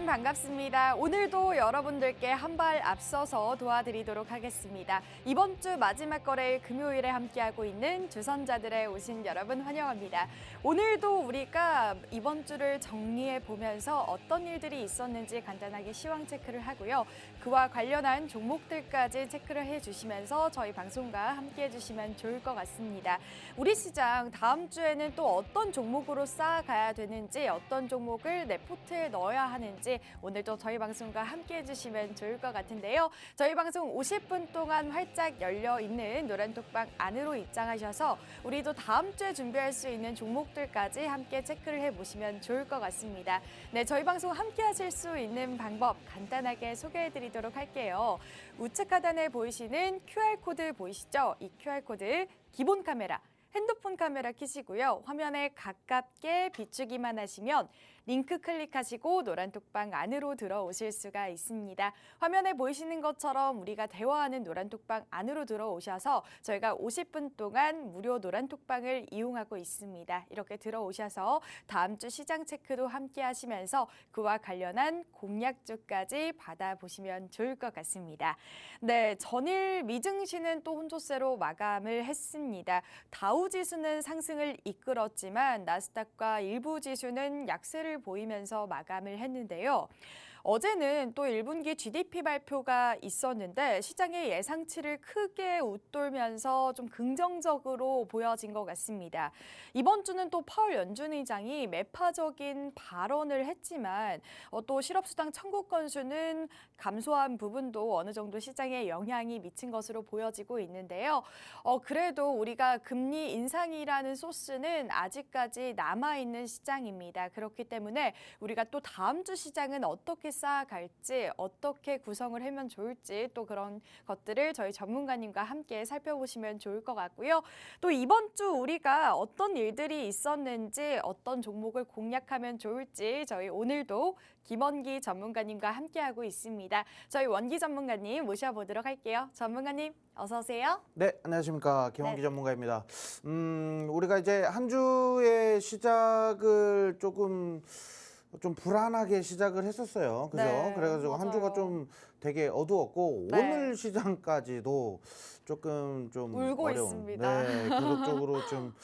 반갑습니다. 오늘도 여러분들께 한 발 앞서서 도와드리도록 하겠습니다. 이번 주 마지막 거래일 금요일에 함께하고 있는 주선자들에 오신 여러분 환영합니다. 오늘도 우리가 이번 주를 정리해 보면서 어떤 일들이 있었는지 간단하게 시황 체크를 하고요. 그와 관련한 종목들까지 체크를 해주시면서 저희 방송과 함께해 주시면 좋을 것 같습니다. 우리 시장 다음 주에는 또 어떤 종목으로 쌓아가야 되는지, 어떤 종목을 내 포트에 넣어야 하는지 오늘도 저희 방송과 함께해 주시면 좋을 것 같은데요. 저희 방송 50분 동안 활짝 열려 있는 노란톡방 안으로 입장하셔서 우리도 다음 주에 준비할 수 있는 종목들까지 함께 체크를 해보시면 좋을 것 같습니다. 네, 저희 방송 함께 하실 수 있는 방법 간단하게 소개해 드리도록 할게요. 우측 하단에 보이시는 QR코드 보이시죠? 이 QR코드 기본 카메라, 핸드폰 카메라 켜시고요. 화면에 가깝게 비추기만 하시면 링크 클릭하시고 노란톡방 안으로 들어오실 수가 있습니다. 화면에 보이시는 것처럼 우리가 대화하는 노란톡방 안으로 들어오셔서 저희가 50분 동안 무료 노란톡방을 이용하고 있습니다. 이렇게 들어오셔서 다음 주 시장 체크도 함께 하시면서 그와 관련한 공략주까지 받아보시면 좋을 것 같습니다. 네, 전일 미증시는 또 혼조세로 마감을 했습니다. 다우지수는 상승을 이끌었지만 나스닥과 일부 지수는 약세를 보이면서 마감을 했는데요. 어제는 또 1분기 GDP 발표가 있었는데 시장의 예상치를 크게 웃돌면서 좀 긍정적으로 보여진 것 같습니다. 이번 주는 또 파월 연준 의장이 매파적인 발언을 했지만 또 실업수당 청구 건수는 감소한 부분도 어느 정도 시장에 영향이 미친 것으로 보여지고 있는데요. 그래도 우리가 금리 인상이라는 소스는 아직까지 남아있는 시장입니다. 그렇기 때문에 우리가 또 다음 주 시장은 어떻게 쌓아갈지, 어떻게 구성을 하면 좋을지 또 그런 것들을 저희 전문가님과 함께 살펴보시면 좋을 것 같고요. 또 이번 주 우리가 어떤 일들이 있었는지, 어떤 종목을 공략하면 좋을지 저희 오늘도 김원기 전문가님과 함께하고 있습니다. 저희 원기 전문가님 모셔보도록 할게요. 전문가님 어서 오세요. 네, 안녕하십니까. 김원기 네. 전문가입니다. 우리가 이제 한 주의 시작을 좀 불안하게 시작을 했었어요. 그죠? 네, 그래가지고 한 주가 맞아요. 좀 되게 어두웠고, 네. 오늘 시장까지도 조금 좀 울고 어려운. 있습니다. 네, 그쪽으로 좀,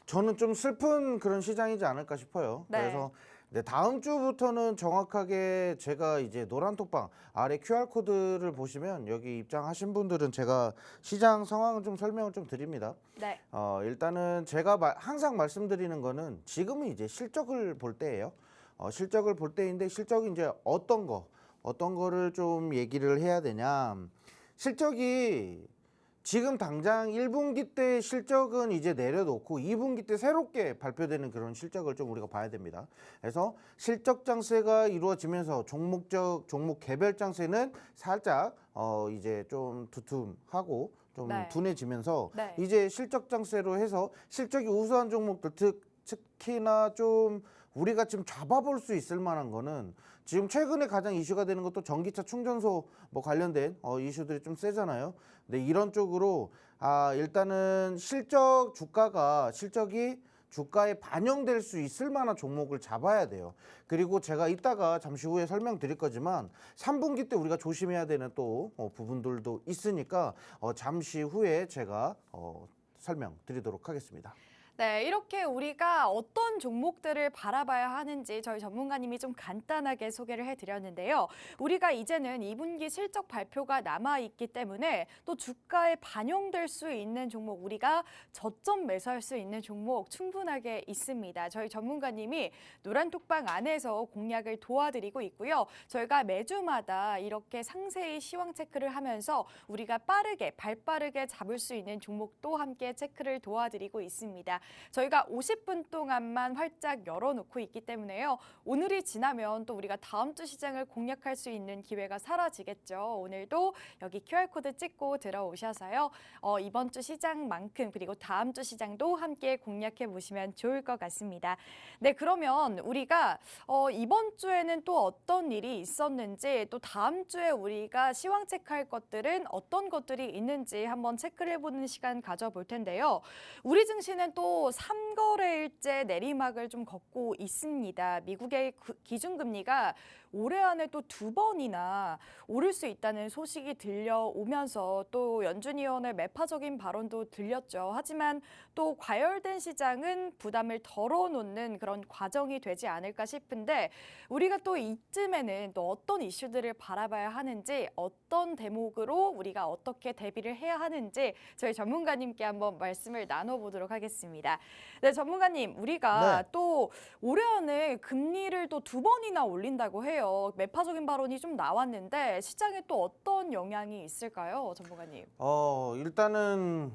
저는 좀 슬픈 그런 시장이지 않을까 싶어요. 네. 그래서 네, 다음 주부터는 정확하게 제가 이제 노란톡방 아래 QR코드를 보시면 여기 입장하신 분들은 제가 시장 상황을 좀 설명을 좀 드립니다. 네. 일단은 제가 항상 말씀드리는 거는 지금은 이제 실적을 볼 때예요. 실적을 볼 때인데 실적이 이제 어떤 거를 좀 얘기를 해야 되냐. 실적이 지금 당장 1분기 때 실적은 이제 내려놓고 2분기 때 새롭게 발표되는 그런 실적을 좀 우리가 봐야 됩니다. 그래서 실적 장세가 이루어지면서 종목 개별 장세는 살짝 이제 좀 두툼하고 좀 네. 둔해지면서 네. 이제 실적 장세로 해서 실적이 우수한 종목들 특히나 좀 우리가 지금 잡아볼 수 있을 만한 거는 지금 최근에 가장 이슈가 되는 것도 전기차 충전소 뭐 관련된 이슈들이 좀 세잖아요. 근데 이런 쪽으로 일단은 실적이 주가에 반영될 수 있을 만한 종목을 잡아야 돼요. 그리고 제가 이따가 잠시 후에 설명드릴 거지만 3분기 때 우리가 조심해야 되는 또 부분들도 있으니까 잠시 후에 제가 설명드리도록 하겠습니다. 네, 이렇게 우리가 어떤 종목들을 바라봐야 하는지 저희 전문가님이 좀 간단하게 소개를 해드렸는데요. 우리가 이제는 2분기 실적 발표가 남아있기 때문에 또 주가에 반영될 수 있는 종목, 우리가 저점 매수할 수 있는 종목 충분하게 있습니다. 저희 전문가님이 노란톡방 안에서 공략을 도와드리고 있고요. 저희가 매주마다 이렇게 상세히 시황 체크를 하면서 우리가 발빠르게 잡을 수 있는 종목도 함께 체크를 도와드리고 있습니다. 저희가 50분 동안만 활짝 열어놓고 있기 때문에요. 오늘이 지나면 또 우리가 다음 주 시장을 공략할 수 있는 기회가 사라지겠죠. 오늘도 여기 QR코드 찍고 들어오셔서요. 이번 주 시장만큼 그리고 다음 주 시장도 함께 공략해 보시면 좋을 것 같습니다. 네, 그러면 우리가 이번 주에는 또 어떤 일이 있었는지 또 다음 주에 우리가 시황 체크할 것들은 어떤 것들이 있는지 한번 체크를 해보는 시간 가져볼 텐데요. 우리 증시는 또 3거래일째 내리막을 좀 걷고 있습니다. 미국의 기준금리가 올해 안에 또 2번이나 오를 수 있다는 소식이 들려오면서 또 연준 위원의 매파적인 발언도 들렸죠. 하지만 또 과열된 시장은 부담을 덜어놓는 그런 과정이 되지 않을까 싶은데 우리가 또 이쯤에는 또 어떤 이슈들을 바라봐야 하는지 어떤 대목으로 우리가 어떻게 대비를 해야 하는지 저희 전문가님께 한번 말씀을 나눠보도록 하겠습니다. 네, 전문가님, 우리가 네. 또 올해 안에 금리를 또 2번이나 올린다고 해요. 매파적인 발언이 좀 나왔는데 시장에 또 어떤 영향이 있을까요, 전문가님? 일단은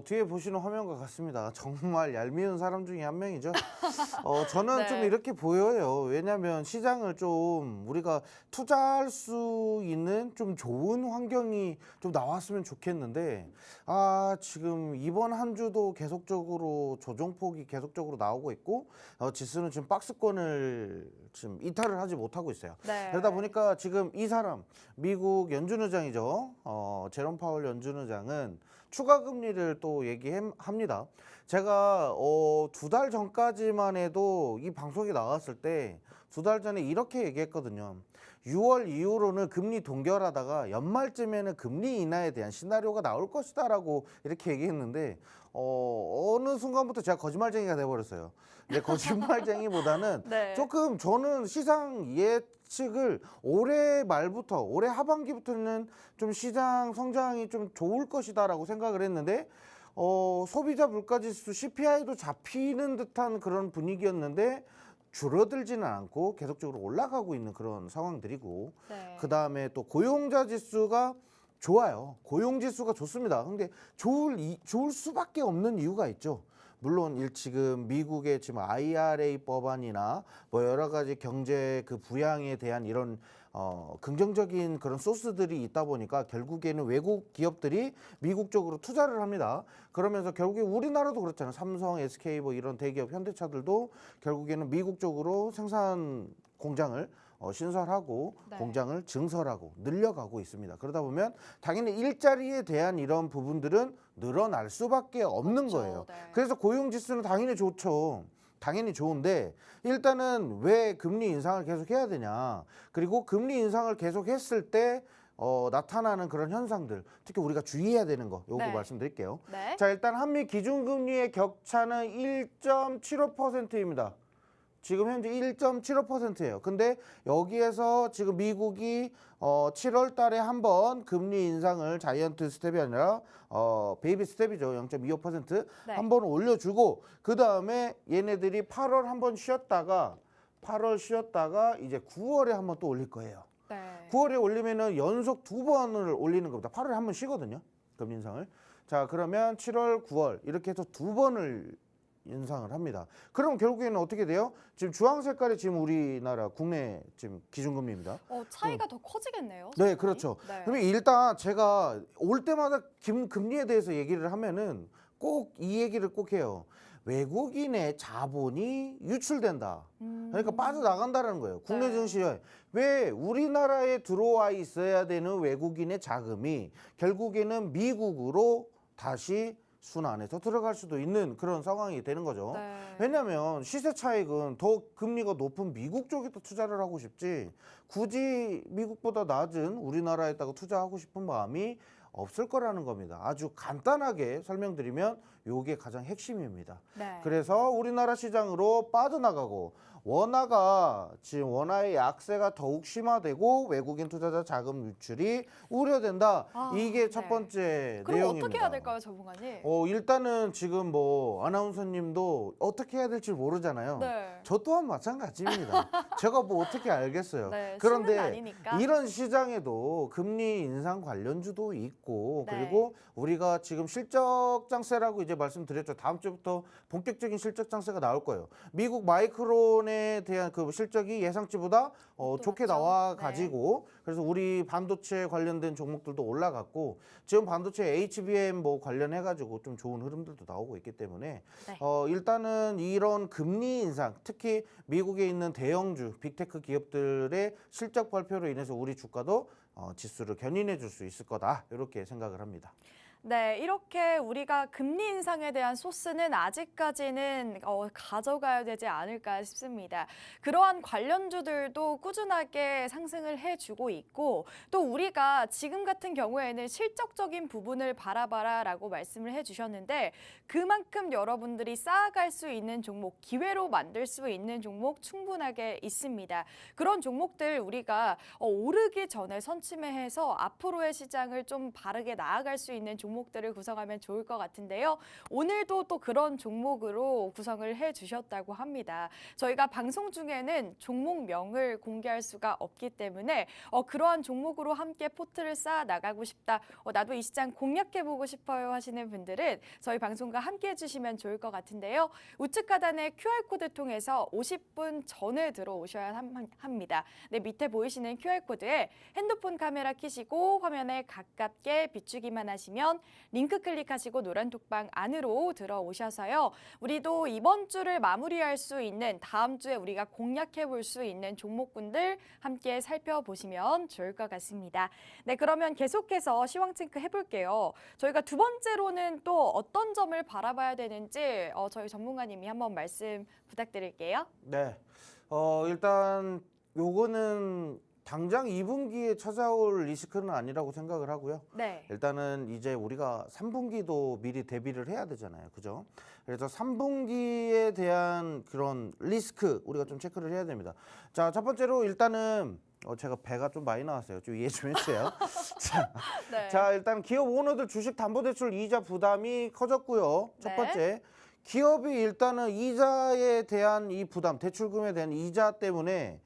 뒤에 보시는 화면과 같습니다. 정말 얄미운 사람 중에 한 명이죠. 저는 네. 좀 이렇게 보여요. 왜냐하면 시장을 좀 우리가 투자할 수 있는 좀 좋은 환경이 좀 나왔으면 좋겠는데 지금 이번 한 주도 계속적으로 조정폭이 계속적으로 나오고 있고 지수는 지금 박스권을 지금 이탈을 하지 못하고 있어요. 네. 그러다 보니까 지금 이 사람 미국 연준 의장이죠. 제롬 파월 연준 의장은 추가 금리를 또 얘기합니다. 제가 2달 전까지만 해도 이 방송에 나왔을 때 2달 전에 이렇게 얘기했거든요. 6월 이후로는 금리 동결하다가 연말쯤에는 금리 인하에 대한 시나리오가 나올 것이다라고 이렇게 얘기했는데 어느 순간부터 제가 거짓말쟁이가 돼버렸어요. 근데 거짓말쟁이보다는 네. 조금 저는 시장 예측을 올해 말부터 올해 하반기부터는 좀 시장 성장이 좀 좋을 것이다라고 생각을 했는데 소비자 물가지수 CPI도 잡히는 듯한 그런 분위기였는데 줄어들지는 않고 계속적으로 올라가고 있는 그런 상황들이고 네. 그다음에 또 고용자 지수가 좋아요. 고용 지수가 좋습니다. 근데 좋을 수밖에 없는 이유가 있죠. 물론 지금 미국의 지금 IRA 법안이나 뭐 여러 가지 경제 그 부양에 대한 이런 긍정적인 그런 소스들이 있다 보니까 결국에는 외국 기업들이 미국 쪽으로 투자를 합니다. 그러면서 결국에 우리나라도 그렇잖아요. 삼성, SK 뭐 이런 대기업 현대차들도 결국에는 미국 쪽으로 생산 공장을 신설하고 네. 공장을 증설하고 늘려가고 있습니다. 그러다 보면 당연히 일자리에 대한 이런 부분들은 늘어날 수밖에 없는 없죠. 거예요. 네. 그래서 고용 지수는 당연히 좋죠. 당연히 좋은데 일단은 왜 금리 인상을 계속 해야 되냐. 그리고 금리 인상을 계속 했을 때 나타나는 그런 현상들, 특히 우리가 주의해야 되는 거 요거 네. 말씀드릴게요. 네. 자, 일단 한미 기준금리의 격차는 1.75%입니다. 지금 현재 1.75%예요. 근데 여기에서 지금 미국이 7월 달에 한번 금리 인상을 자이언트 스텝이 아니라 베이비 스텝이죠. 0.25% 네. 한번 올려주고 그다음에 얘네들이 8월 한번 쉬었다가 이제 9월에 한번 또 올릴 거예요. 네. 9월에 올리면은 연속 2번을 올리는 겁니다. 8월에 한번 쉬거든요. 금리 인상을. 자, 그러면 7월, 9월 이렇게 해서 2번을 인상을 합니다. 그럼 결국에는 어떻게 돼요? 지금 주황 색깔이 지금 우리나라 국내 지금 기준금리입니다. 차이가 더 커지겠네요. 네, 상당히. 그렇죠. 네. 그러면 일단 제가 올 때마다 금리에 대해서 얘기를 하면은 꼭 이 얘기를 꼭 해요. 외국인의 자본이 유출된다. 그러니까 빠져나간다는 거예요. 국내 네. 증시에 왜 우리나라에 들어와 있어야 되는 외국인의 자금이 결국에는 미국으로 다시 순환해서 들어갈 수도 있는 그런 상황이 되는 거죠. 네. 왜냐하면 시세 차익은 더 금리가 높은 미국 쪽에다 투자를 하고 싶지 굳이 미국보다 낮은 우리나라에다가 투자하고 싶은 마음이 없을 거라는 겁니다. 아주 간단하게 설명드리면 이게 가장 핵심입니다. 네. 그래서 우리나라 시장으로 빠져나가고 지금 원화의 약세가 더욱 심화되고 외국인 투자자 자금 유출이 우려된다. 이게 첫 네. 번째 그럼 내용입니다. 어떻게 해야 될까요, 전문가님? 일단은 지금 뭐 아나운서님도 어떻게 해야 될지 모르잖아요. 네. 저 또한 마찬가지입니다. 제가 뭐 어떻게 알겠어요. 네, 신은 그런데 아니니까. 이런 시장에도 금리 인상 관련주도 있고 네. 그리고 우리가 지금 실적 장세라고 이제 말씀드렸죠. 다음 주부터 본격적인 실적 장세가 나올 거예요. 미국 마이크론에 대한 그 실적이 예상치보다 좋게 높죠. 나와 가지고 그래서 우리 반도체 관련된 종목들도 올라갔고 지금 반도체 HBM 뭐 관련해 가지고 좀 좋은 흐름들도 나오고 있기 때문에 네. 일단은 이런 금리 인상 특히 미국에 있는 대형주 빅테크 기업들의 실적 발표로 인해서 우리 주가도 지수를 견인해 줄 수 있을 거다 이렇게 생각을 합니다. 네, 이렇게 우리가 금리 인상에 대한 소스는 아직까지는 가져가야 되지 않을까 싶습니다. 그러한 관련주들도 꾸준하게 상승을 해주고 있고 또 우리가 지금 같은 경우에는 실적적인 부분을 바라봐라라고 말씀을 해주셨는데 그만큼 여러분들이 쌓아갈 수 있는 종목, 기회로 만들 수 있는 종목 충분하게 있습니다. 그런 종목들 우리가 오르기 전에 선침해서 앞으로의 시장을 좀 바르게 나아갈 수 있는 종목들을 구성하면 좋을 것 같은데요. 오늘도 또 그런 종목으로 구성을 해주셨다고 합니다. 저희가 방송 중에는 종목명을 공개할 수가 없기 때문에 그러한 종목으로 함께 포트를 쌓아 나가고 싶다. 나도 이 시장 공략해보고 싶어요 하시는 분들은 저희 방송과 함께 해주시면 좋을 것 같은데요. 우측 하단의 QR코드 통해서 50분 전에 들어오셔야 합니다. 네, 밑에 보이시는 QR코드에 핸드폰 카메라 켜시고 화면에 가깝게 비추기만 하시면 링크 클릭하시고 노란톡방 안으로 들어오셔서요. 우리도 이번 주를 마무리할 수 있는 다음 주에 우리가 공략해 볼 수 있는 종목군들 함께 살펴보시면 좋을 것 같습니다. 네, 그러면 계속해서 시황체크 해볼게요. 저희가 두 번째로는 또 어떤 점을 바라봐야 되는지 저희 전문가님이 한번 말씀 부탁드릴게요. 네. 일단 요거는 당장 2분기에 찾아올 리스크는 아니라고 생각을 하고요. 네. 일단은 이제 우리가 3분기도 미리 대비를 해야 되잖아요. 그죠? 그래서 3분기에 대한 그런 리스크 우리가 좀 체크를 해야 됩니다. 자, 첫 번째로 일단은 제가 배가 좀 많이 나왔어요. 좀 이해 좀 해주세요. 네. 자, 일단 기업 오너들 주식담보대출 이자 부담이 커졌고요. 첫 네. 번째. 기업이 일단은 이자에 대한 이 부담, 대출금에 대한 이자 때문에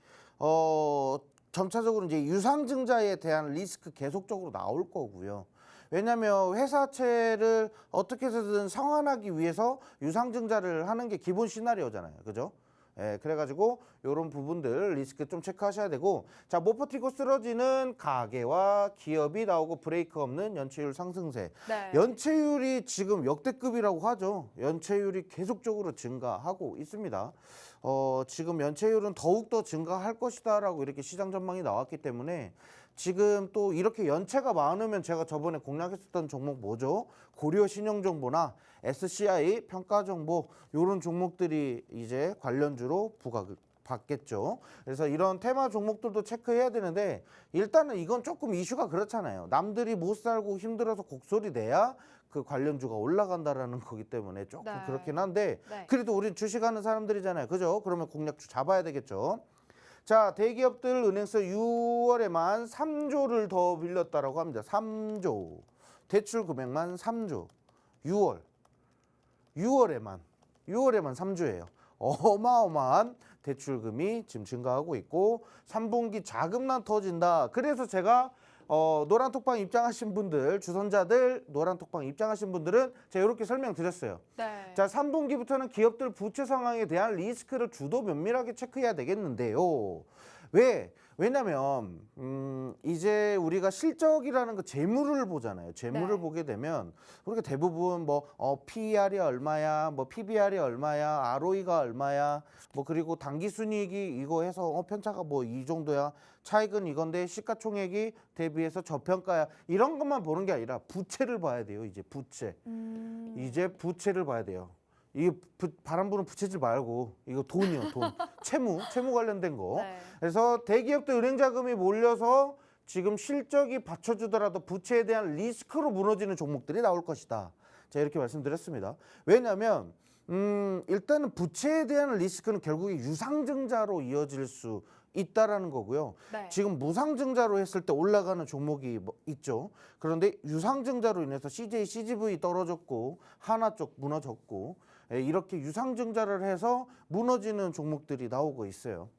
점차적으로 이제 유상증자에 대한 리스크 계속적으로 나올 거고요. 왜냐하면 회사채를 어떻게 해서든 상환하기 위해서 유상증자를 하는 게 기본 시나리오잖아요. 그죠? 예, 그래가지고 이런 부분들 리스크 좀 체크하셔야 되고, 자, 못 버티고 쓰러지는 가계와 기업이 나오고 브레이크 없는 연체율 상승세. 네. 연체율이 지금 역대급이라고 하죠. 연체율이 계속적으로 증가하고 있습니다. 지금 연체율은 더욱더 증가할 것이다라고 이렇게 시장 전망이 나왔기 때문에 지금 또 이렇게 연체가 많으면 제가 저번에 공략했었던 종목 뭐죠? 고려신용정보나 SCI 평가정보 이런 종목들이 이제 관련주로 부각을 받겠죠. 그래서 이런 테마 종목들도 체크해야 되는데 일단은 이건 조금 이슈가 그렇잖아요. 남들이 못 살고 힘들어서 곡소리 내야 그 관련주가 올라간다라는 거기 때문에 조금 네. 그렇긴 한데 네. 그래도 우린 주식하는 사람들이잖아요. 그죠? 그러면 공략주 잡아야 되겠죠. 자, 대기업들 은행서 6월에만 3조를 더 빌렸다라고 합니다. 3조. 대출 금액만 3조. 6월에만 3조예요. 어마어마한 대출금이 지금 증가하고 있고 3분기 자금난 터진다. 그래서 제가 노란톡방 입장하신 분들, 주선자들 노란톡방 입장하신 분들은 제가 이렇게 설명드렸어요. 네. 자, 3분기부터는 기업들 부채 상황에 대한 리스크를 주도 면밀하게 체크해야 되겠는데요. 왜냐면 이제 우리가 실적이라는 거 재물을 보잖아요. 재물을 네. 보게 되면 우리가 대부분 뭐 PER이 얼마야, 뭐 PBR이 얼마야, ROE가 얼마야, 뭐 그리고 당기순이익이 이거 해서 편차가 뭐 이 정도야, 차익은 이건데 시가총액이 대비해서 저평가야, 이런 것만 보는 게 아니라 부채를 봐야 돼요. 이제 부채. 이제 부채를 봐야 돼요. 이게 바람 부는 부채질 말고 이거 돈이요, 돈. 채무 관련된 거. 네. 그래서 대기업도 은행 자금이 몰려서 지금 실적이 받쳐주더라도 부채에 대한 리스크로 무너지는 종목들이 나올 것이다. 자, 이렇게 말씀드렸습니다. 왜냐하면 일단은 부채에 대한 리스크는 결국에 유상증자로 이어질 수 있다라는 거고요. 네. 지금 무상증자로 했을 때 올라가는 종목이 있죠. 그런데 유상증자로 인해서 CJ, CGV 떨어졌고 하나 쪽 무너졌고 이렇게 유상증자를 해서 무너지는 종목들이 나오고 있어요.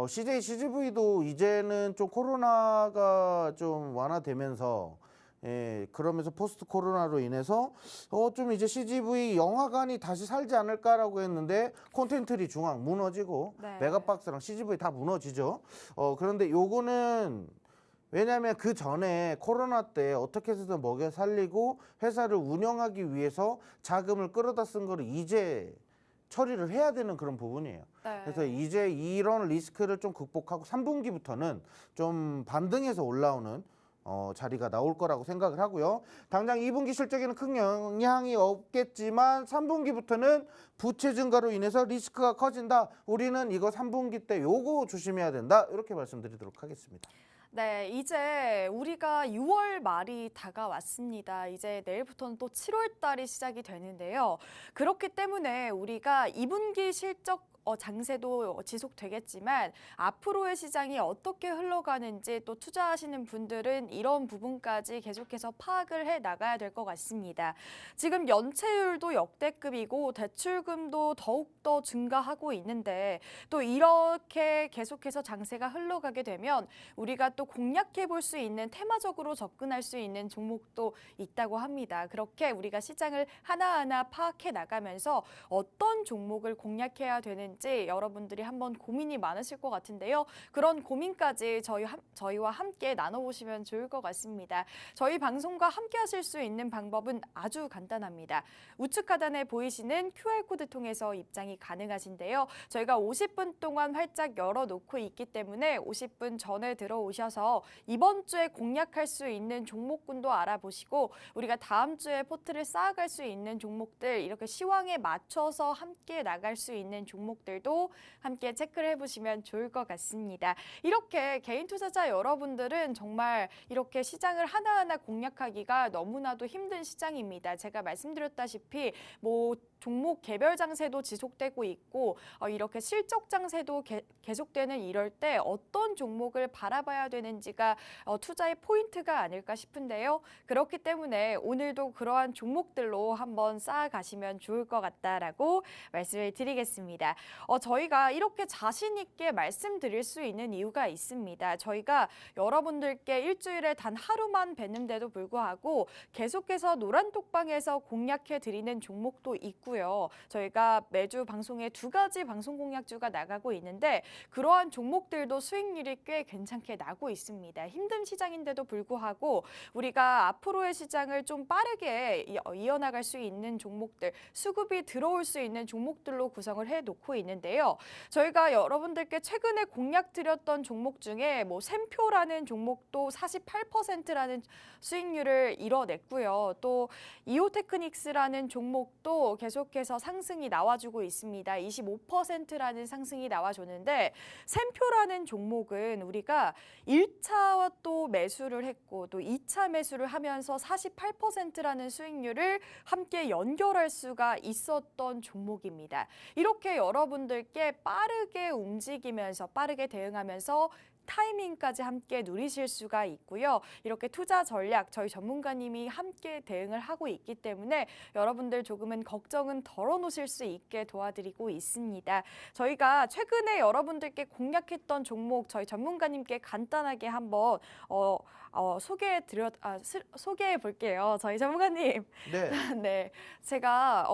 CJ, CGV도 이제는 좀 코로나가 좀 완화되면서 그러면서 포스트 코로나로 인해서 좀 이제 CGV 영화관이 다시 살지 않을까라고 했는데 콘텐츠리 중앙 무너지고 네. 메가박스랑 CGV 다 무너지죠. 그런데 요거는 왜냐하면 그 전에 코로나 때 어떻게 해서든 먹여 살리고 회사를 운영하기 위해서 자금을 끌어다 쓴 거를 이제 처리를 해야 되는 그런 부분이에요. 네. 그래서 이제 이런 리스크를 좀 극복하고 3분기부터는 좀 반등해서 올라오는 자리가 나올 거라고 생각을 하고요. 당장 2분기 실적에는 큰 영향이 없겠지만 3분기부터는 부채 증가로 인해서 리스크가 커진다. 우리는 이거 3분기 때 요거 조심해야 된다. 이렇게 말씀드리도록 하겠습니다. 네, 이제 우리가 6월 말이 다가왔습니다. 이제 내일부터는 또 7월 달이 시작이 되는데요. 그렇기 때문에 우리가 2분기 실적 장세도 지속되겠지만 앞으로의 시장이 어떻게 흘러가는지 또 투자하시는 분들은 이런 부분까지 계속해서 파악을 해 나가야 될 것 같습니다. 지금 연체율도 역대급이고 대출금도 더욱더 증가하고 있는데 또 이렇게 계속해서 장세가 흘러가게 되면 우리가 또 공략해 볼 수 있는 테마적으로 접근할 수 있는 종목도 있다고 합니다. 그렇게 우리가 시장을 하나하나 파악해 나가면서 어떤 종목을 공략해야 되는지 여러분들이 한번 고민이 많으실 것 같은데요. 그런 고민까지 저희와 함께 나눠보시면 좋을 것 같습니다. 저희 방송과 함께 하실 수 있는 방법은 아주 간단합니다. 우측 하단에 보이시는 QR코드 통해서 입장이 가능하신데요. 저희가 50분 동안 활짝 열어놓고 있기 때문에 50분 전에 들어오셔서 이번 주에 공략할 수 있는 종목군도 알아보시고 우리가 다음 주에 포트를 쌓아갈 수 있는 종목들 이렇게 시황에 맞춰서 함께 나갈 수 있는 종목들도 함께 체크를 해보시면 좋을 것 같습니다. 이렇게 개인 투자자 여러분들은 정말 이렇게 시장을 하나하나 공략하기가 너무나도 힘든 시장입니다. 제가 말씀드렸다시피 종목 개별 장세도 지속되고 있고 이렇게 실적 장세도 계속되는 이럴 때 어떤 종목을 바라봐야 되는지가 투자의 포인트가 아닐까 싶은데요. 그렇기 때문에 오늘도 그러한 종목들로 한번 쌓아가시면 좋을 것 같다라고 말씀을 드리겠습니다. 저희가 이렇게 자신 있게 말씀드릴 수 있는 이유가 있습니다. 저희가 여러분들께 일주일에 단 하루만 뵀는데도 불구하고 계속해서 노란톡방에서 공략해 드리는 종목도 있고요. 저희가 매주 방송에 2가지 방송 공략주가 나가고 있는데 그러한 종목들도 수익률이 꽤 괜찮게 나고 있습니다. 힘든 시장인데도 불구하고 우리가 앞으로의 시장을 좀 빠르게 이어나갈 수 있는 종목들, 수급이 들어올 수 있는 종목들로 구성을 해놓고 있는데요. 저희가 여러분들께 최근에 공략 드렸던 종목 중에 샘표라는 종목도 48%라는 수익률을 이뤄냈고요. 또 이오테크닉스라는 종목도 계속해서 상승이 나와주고 있습니다. 25%라는 상승이 나와줬는데 샘표라는 종목은 우리가 1차 또 매수를 했고 또 2차 매수를 하면서 48%라는 수익률을 함께 연결할 수가 있었던 종목입니다. 이렇게 여러분들께 빠르게 움직이면서 빠르게 대응하면서 타이밍까지 함께 누리실 수가 있고요. 이렇게 투자 전략 저희 전문가님이 함께 대응을 하고 있기 때문에 여러분들 조금은 걱정은 덜어놓으실 수 있게 도와드리고 있습니다. 저희가 최근에 여러분들께 공략했던 종목 저희 전문가님께 간단하게 한번 소개해 볼게요. 저희 전문가님. 네. 네, 제가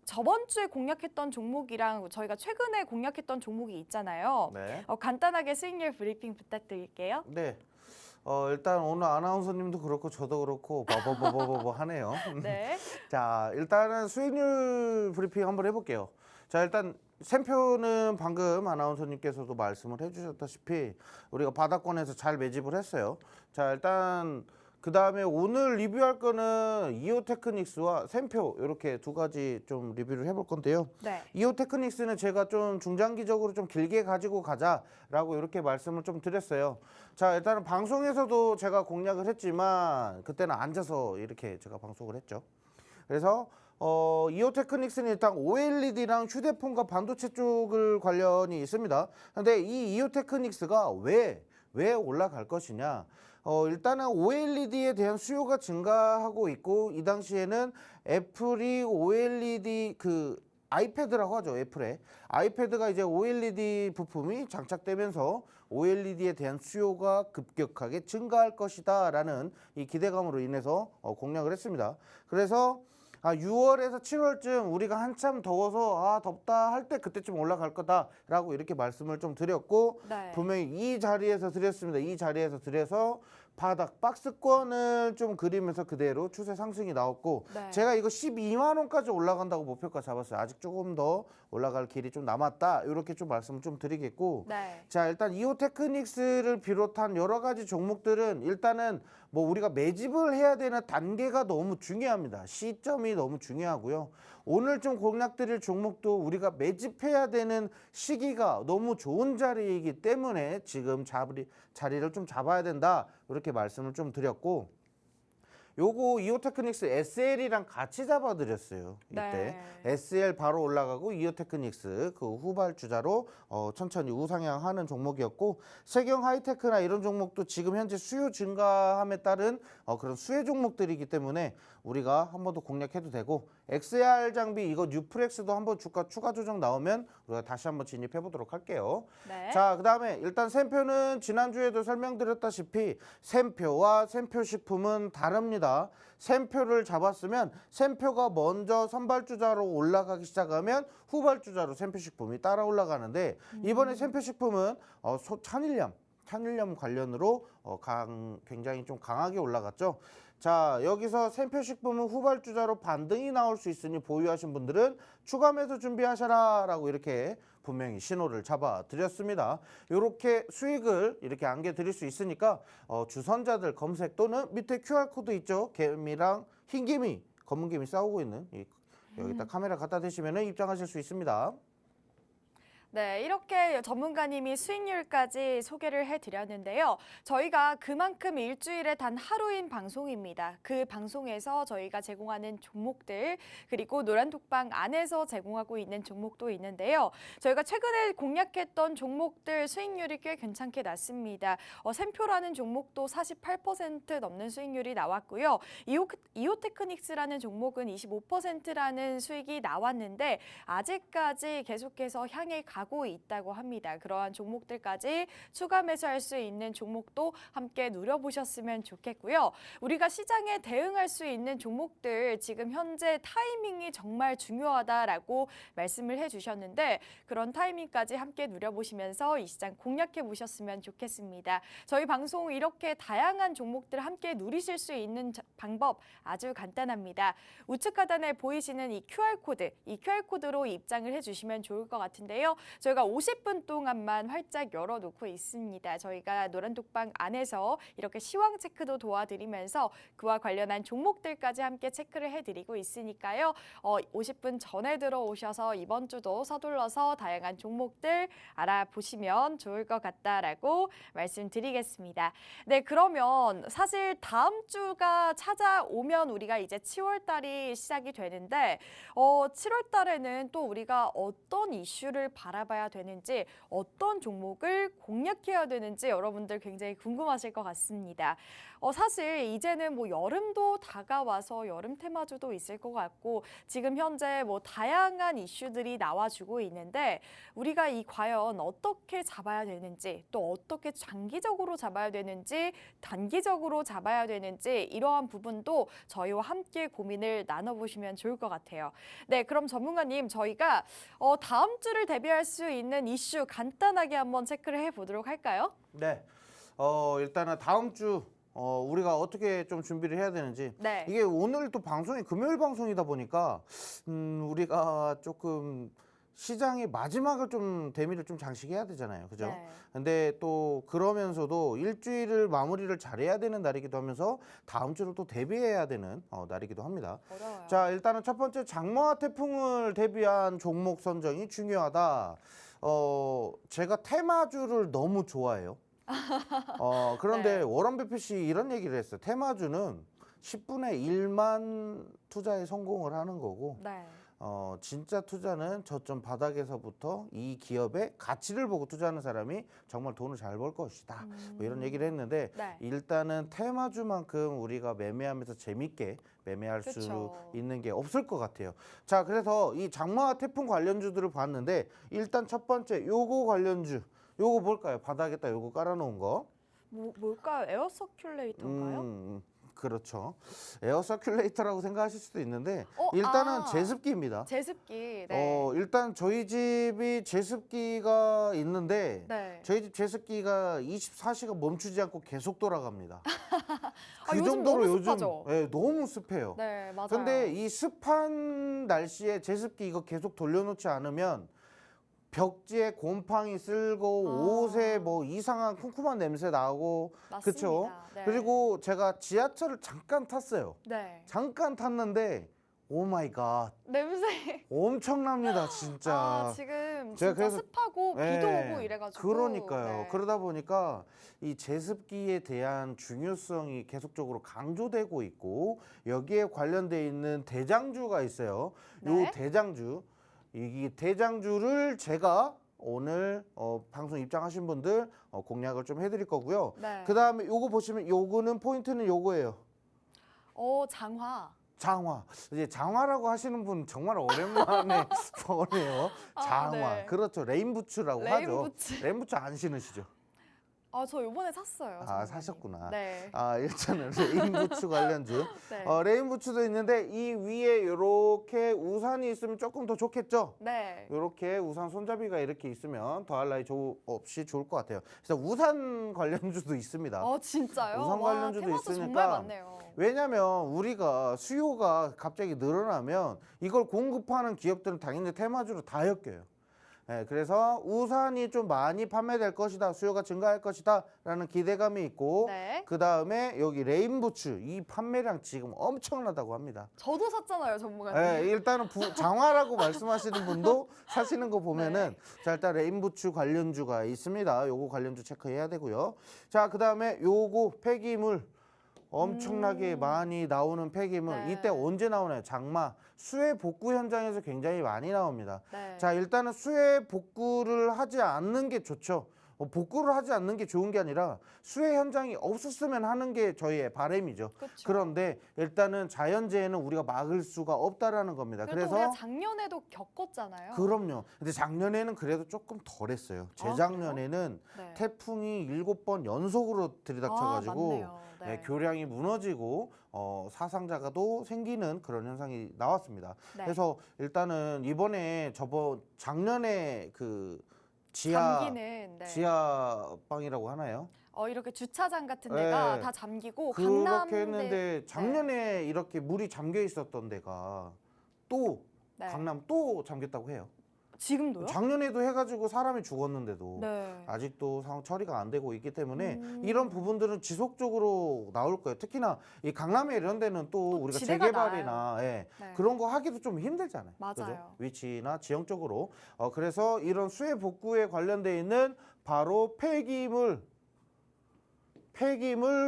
저번 주에 공략했던 종목이랑 저희가 최근에 공략했던 종목이 있잖아요. 네. 간단하게 수익률 브리핑 부탁드릴게요. 네. 일단 오늘 아나운서님도 그렇고 저도 그렇고 버버버버버 하네요. 네. 자, 일단은 수익률 브리핑 한번 해볼게요. 자, 일단 샘표는 방금 아나운서님께서도 말씀을 해주셨다시피 우리가 바닥권에서 잘 매집을 했어요. 자, 일단 그 다음에 오늘 리뷰할 거는 이오테크닉스와 샘표 이렇게 2가지 좀 리뷰를 해볼 건데요. 네. 이오테크닉스는 제가 좀 중장기적으로 좀 길게 가지고 가자라고 이렇게 말씀을 좀 드렸어요. 자, 일단은 방송에서도 제가 공략을 했지만 그때는 앉아서 이렇게 제가 방송을 했죠. 그래서 이오테크닉스는 일단 OLED랑 휴대폰과 반도체 쪽을 관련이 있습니다. 근데 이 이오테크닉스가 왜 올라갈 것이냐? 일단은 OLED에 대한 수요가 증가하고 있고 이 당시에는 애플이 OLED 아이패드라고 하죠. 애플에 아이패드가 이제 OLED 부품이 장착되면서 OLED에 대한 수요가 급격하게 증가할 것이다라는 이 기대감으로 인해서 공략을 했습니다. 그래서 6월에서 7월쯤 우리가 한참 더워서 덥다 할 때 그때쯤 올라갈 거다라고 이렇게 말씀을 좀 드렸고 네. 분명히 이 자리에서 드렸습니다. 이 자리에서 드려서 바닥 박스권을 좀 그리면서 그대로 추세 상승이 나왔고 네. 제가 이거 12만 원까지 올라간다고 목표가 잡았어요. 아직 조금 더 올라갈 길이 좀 남았다. 이렇게 좀 말씀을 좀 드리겠고 네. 자, 일단 이오테크닉스를 비롯한 여러 가지 종목들은 일단은 뭐 우리가 매집을 해야 되는 단계가 너무 중요합니다. 시점이 너무 중요하고요. 오늘 좀 공략 드릴 종목도 우리가 매집해야 되는 시기가 너무 좋은 자리이기 때문에 지금 자리를 좀 잡아야 된다. 이렇게 말씀을 좀 드렸고 요거 이오테크닉스 SL이랑 같이 잡아드렸어요. 이때 네. SL 바로 올라가고 이오테크닉스 그 후발주자로 천천히 우상향하는 종목이었고 세경 하이테크나 이런 종목도 지금 현재 수요 증가함에 따른 그런 수혜 종목들이기 때문에 우리가 한 번 더 공략해도 되고 XR 장비 이거 뉴프렉스도 한번 주가 추가 조정 나오면 우리가 다시 한번 진입해 보도록 할게요. 네. 자, 그다음에 일단 샘표는 지난주에도 설명드렸다시피 샘표와 샘표 식품은 다릅니다. 샘표를 잡았으면 샘표가 먼저 선발주자로 올라가기 시작하면 후발주자로 샘표식품이 따라 올라가는데 이번에 샘표식품은 찬일염 관련으로 굉장히 좀 강하게 올라갔죠. 자, 여기서 샘표식품은 후발주자로 반등이 나올 수 있으니 보유하신 분들은 추가 매수 준비하셔라 라고 이렇게 분명히 신호를 잡아 드렸습니다. 이렇게 수익을 이렇게 안겨 드릴 수 있으니까 주선자들 검색 또는 밑에 QR코드 있죠. 개미랑 흰개미, 검은개미 싸우고 있는 여기다 카메라 갖다 대시면 입장하실 수 있습니다. 네, 이렇게 전문가님이 수익률까지 소개를 해드렸는데요. 저희가 그만큼 일주일에 단 하루인 방송입니다. 그 방송에서 저희가 제공하는 종목들 그리고 노란톡방 안에서 제공하고 있는 종목도 있는데요. 저희가 최근에 공략했던 종목들 수익률이 꽤 괜찮게 났습니다. 샘표라는 종목도 48% 넘는 수익률이 나왔고요. 이오테크닉스라는 종목은 25%라는 수익이 나왔는데 아직까지 계속해서 향해 가고 있다고 합니다. 그러한 종목들까지 추가 매수할 수 있는 종목도 함께 누려보셨으면 좋겠고요. 우리가 시장에 대응할 수 있는 종목들 지금 현재 타이밍이 정말 중요하다라고 말씀을 해주셨는데 그런 타이밍까지 함께 누려보시면서 이 시장 공략해 보셨으면 좋겠습니다. 저희 방송 이렇게 다양한 종목들 함께 누리실 수 있는 방법 아주 간단합니다. 우측 하단에 보이시는 이 QR코드로 입장을 해주시면 좋을 것 같은데요. 저희가 50분 동안만 활짝 열어놓고 있습니다. 저희가 노란톡방 안에서 이렇게 시황 체크도 도와드리면서 그와 관련한 종목들까지 함께 체크를 해드리고 있으니까요. 50분 전에 들어오셔서 이번 주도 서둘러서 다양한 종목들 알아보시면 좋을 것 같다라고 말씀드리겠습니다. 네, 그러면 사실 다음 주가 찾아오면 우리가 이제 7월 달이 시작이 되는데 7월 달에는 또 우리가 어떤 이슈를 바라봐야 되는지 어떤 종목을 공략해야 되는지 여러분들 굉장히 궁금하실 것 같습니다. 사실 이제는 뭐 여름도 다가와서 여름 테마주도 있을 것 같고 지금 현재 뭐 다양한 이슈들이 나와주고 있는데 우리가 이 과연 어떻게 잡아야 되는지 또 어떻게 장기적으로 잡아야 되는지 단기적으로 잡아야 되는지 이러한 부분도 저희와 함께 고민을 나눠보시면 좋을 것 같아요. 네, 그럼 전문가님 저희가 다음 주를 대비할 수 있는 이슈 간단하게 한번 체크를 해보도록 할까요? 네, 일단은 다음 주 우리가 어떻게 좀 준비를 해야 되는지 네. 이게 오늘 또 방송이 금요일 방송이다 보니까 우리가 조금 시장의 마지막을 좀 대미를 좀 장식해야 되잖아요. 그죠? 네. 근데 또 그러면서도 일주일을 마무리를 잘해야 되는 날이기도 하면서 다음 주를 또 대비해야 되는 날이기도 합니다. 어려워요. 자, 일단은 첫 번째 장마 태풍을 대비한 종목 선정이 중요하다. 제가 테마주를 너무 좋아해요. 그런데 네. 워런 버핏이 이런 얘기를 했어요. 테마주는 10분의 1만 투자에 성공을 하는 거고 네. 진짜 투자는 저점 바닥에서부터 이 기업의 가치를 보고 투자하는 사람이 정말 돈을 잘 벌 것이다. 뭐 이런 얘기를 했는데 네. 일단은 테마주만큼 우리가 매매하면서 재밌게 매매할 수 그쵸. 있는 게 없을 것 같아요. 자, 그래서 이 장마 태풍 관련주들을 봤는데 일단 첫 번째 요거 관련주 요거 뭘까요? 바닥에다 요거 깔아놓은 거. 뭘까요? 에어 서큘레이터인가요? 그렇죠. 에어 서큘레이터라고 생각하실 수도 있는데 어, 일단은 아. 제습기입니다. 제습기. 네. 일단 저희 집이 제습기가 있는데 네. 저희 집 제습기가 24시간 멈추지 않고 계속 돌아갑니다. 그 요즘 정도로 너무 요즘 습하죠? 너무 습해요. 네, 맞아요. 근데 이 습한 날씨에 제습기 이거 계속 돌려놓지 않으면 벽지에 곰팡이 쓸고 아. 옷에 뭐 이상한 쿰쿰한 냄새 나고 그쵸? 맞습니다. 네. 그리고 제가 지하철을 잠깐 탔어요. 네. 잠깐 탔는데 오 마이 갓 냄새. 엄청납니다 진짜. 지금 제가 진짜 그래서- 습하고 비도 오고 이래가지고. 그러니까요. 네. 그러다 보니까 이 제습기에 대한 중요성이 계속적으로 강조되고 있고 여기에 관련돼 있는 대장주가 있어요. 네. 요 대장주, 이 대장주를 제가 오늘 방송 입장하신 분들 공략을 좀 해드릴 거고요. 네. 그 다음에 요거 보시면 요거는 포인트는 요거예요. 장화. 장화. 이제 장화라고 하시는 분 정말 오랜만에 보네요. 장화. 네. 그렇죠. 레인부츠라고 하죠. 레인부츠. 레인부츠 안 신으시죠? 저 요번에 샀어요. 아, 선생님. 사셨구나. 네. 일단은 레인부츠 관련주. 네. 레인부츠도 있는데 이 위에 이렇게 우산이 있으면 조금 더 좋겠죠? 네. 이렇게 우산 손잡이가 이렇게 있으면 더할 나위 없이 좋을 것 같아요. 그래서 우산 관련주도 있습니다. 진짜요? 우산 관련주도 테마도 있으니까. 정말 많네요. 왜냐면 우리가 수요가 갑자기 늘어나면 이걸 공급하는 기업들은 당연히 테마주로 다 엮여요. 그래서 우산이 좀 많이 판매될 것이다, 수요가 증가할 것이다 라는 기대감이 있고 네. 그 다음에 여기 레인부츠 이 판매량 지금 엄청나다고 합니다. 저도 샀잖아요, 전문가님. 일단은 장화라고 말씀하시는 분도 사시는 거 보면은 네. 자, 일단 레인부츠 관련주가 있습니다. 요거 관련주 체크해야 되고요. 자, 그 다음에 요거 폐기물 엄청나게 많이 나오는 폐기물. 네. 이때 언제 나오나요? 장마. 수해 복구 현장에서 굉장히 많이 나옵니다. 네. 자, 일단은 수해 복구를 하지 않는 게 좋죠. 복구를 하지 않는 게 좋은 게 아니라 수해 현장이 없었으면 하는 게 저희의 바람이죠. 그쵸. 그런데 일단은 자연재해는 우리가 막을 수가 없다라는 겁니다. 그래도 우리가 작년에도 겪었잖아요. 그럼요. 근데 작년에는 그래도 조금 덜했어요. 재작년에는 네. 태풍이 7번 연속으로 들이닥쳐가지고 맞네요. 네. 교량이 무너지고 사상자가도 생기는 그런 현상이 나왔습니다. 네. 그래서 일단은 이번에 작년에 그 잠기는 네. 지하방이라고 하나요? 이렇게 주차장 같은 데가 네. 다 잠기고 그렇게 강남대 했는데 작년에 이렇게 물이 잠겨 있었던 데가 또 네. 강남 또 잠겼다고 해요. 지금도요? 작년에도 해가지고 사람이 죽었는데도 네. 아직도 상황 처리가 안 되고 있기 때문에 이런 부분들은 지속적으로 나올 거예요. 특히나 이 강남에 이런 데는 또 우리가 지대가 재개발이나 네. 그런 거 하기도 좀 힘들잖아요. 맞아요. 그죠? 위치나 지형적으로. 그래서 이런 수해 복구에 관련돼 있는 바로 폐기물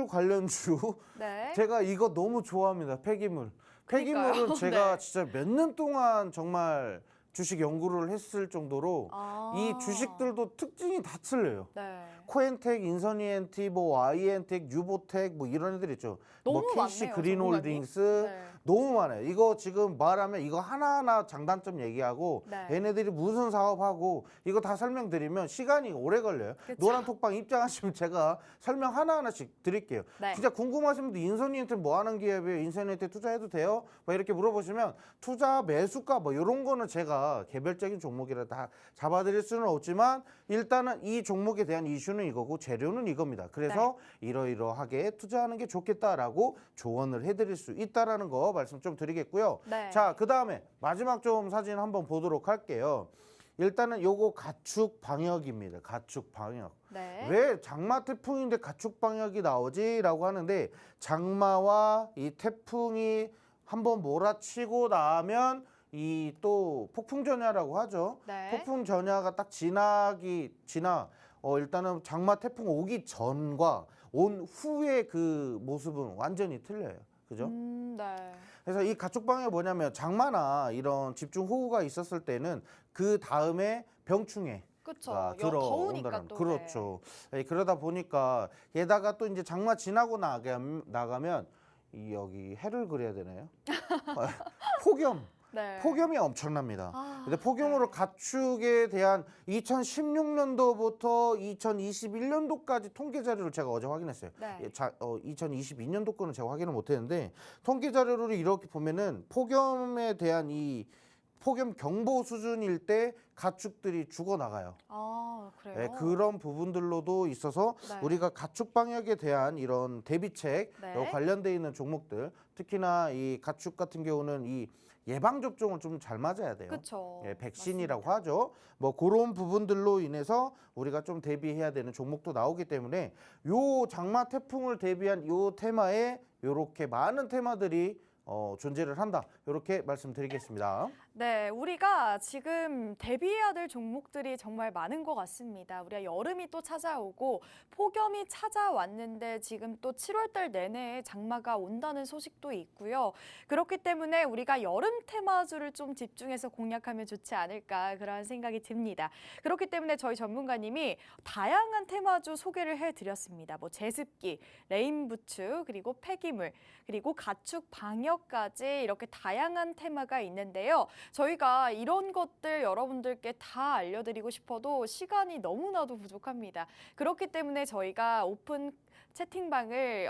관련주. 네. 제가 이거 너무 좋아합니다. 폐기물은 그러니까요. 제가 네. 진짜 몇 년 동안 정말 주식 연구를 했을 정도로 이 주식들도 특징이 다 틀려요. 네. 코엔텍, 인선이엔티, 뭐 와이엔텍, 유보텍 뭐 이런 애들 있죠. 너무 뭐 KC 많네요, 그린홀딩스 네. 너무 많아요. 이거 지금 말하면 이거 하나하나 장단점 얘기하고 네. 얘네들이 무슨 사업하고 이거 다 설명드리면 시간이 오래 걸려요. 그쵸. 노란톡방 입장하시면 제가 설명 하나하나씩 드릴게요. 네. 진짜 궁금하신 분들 인선이엔트 뭐 하는 기업이에요? 인선이엔트 투자해도 돼요? 뭐 이렇게 물어보시면 투자 매수가 뭐 이런 거는 제가 개별적인 종목이라 다 잡아드릴 수는 없지만 일단은 이 종목에 대한 이슈는 이거고 재료는 이겁니다. 그래서 이러이러하게 투자하는 게 좋겠다라고 조언을 해드릴 수 있다라는 거 말씀 좀 드리겠고요. 네. 자, 그 다음에 마지막 좀 사진 한번 보도록 할게요. 일단은 요거 가축 방역입니다. 가축 방역. 네. 왜 장마 태풍인데 가축 방역이 나오지라고 하는데 장마와 이 태풍이 한번 몰아치고 나면 이 또 폭풍 전야라고 하죠. 네. 폭풍 전야가 딱 일단은 장마 태풍 오기 전과 온 후의 그 모습은 완전히 틀려요. 그죠? 네. 그래서 이 가축 방역이 뭐냐면 장마나 이런 집중 호우가 있었을 때는 그 다음에 병충해 그쵸. 들어온다는 더우니까 또. 그렇죠. 그러다 보니까 게다가 또 이제 장마 지나고 나가면 이 여기 해를 그려야 되나요? 폭염. 네. 폭염이 엄청납니다. 아, 근데 폭염으로 네. 가축에 대한 2016년도부터 2021년도까지 통계 자료를 제가 어제 확인했어요. 네. 2022년도 거는 제가 확인을 못했는데 통계 자료를 이렇게 보면은 폭염에 대한 이 폭염 경보 수준일 때 가축들이 죽어 나가요. 아, 그래요? 네, 그런 부분들로도 있어서 네. 우리가 가축 방역에 대한 이런 대비책 네. 관련돼 있는 종목들, 특히나 이 가축 같은 경우는 이 예방 접종을 좀 잘 맞아야 돼요. 그렇죠. 예, 백신이라고 맞습니다. 하죠. 뭐 그런 부분들로 인해서 우리가 좀 대비해야 되는 종목도 나오기 때문에 요 장마 태풍을 대비한 요 테마에 요렇게 많은 테마들이 존재를 한다. 이렇게 말씀드리겠습니다. 네, 우리가 지금 대비해야 될 종목들이 정말 많은 것 같습니다. 우리가 여름이 또 찾아오고 폭염이 찾아왔는데 지금 또 7월달 내내 장마가 온다는 소식도 있고요. 그렇기 때문에 우리가 여름 테마주를 좀 집중해서 공략하면 좋지 않을까 그런 생각이 듭니다. 그렇기 때문에 저희 전문가님이 다양한 테마주 소개를 해드렸습니다. 뭐 제습기, 레인부츠, 그리고 폐기물, 그리고 가축 방역까지 이렇게 다양한 테마가 있는데요. 저희가 이런 것들 여러분들께 다 알려드리고 싶어도 시간이 너무나도 부족합니다. 그렇기 때문에 저희가 오픈 채팅방을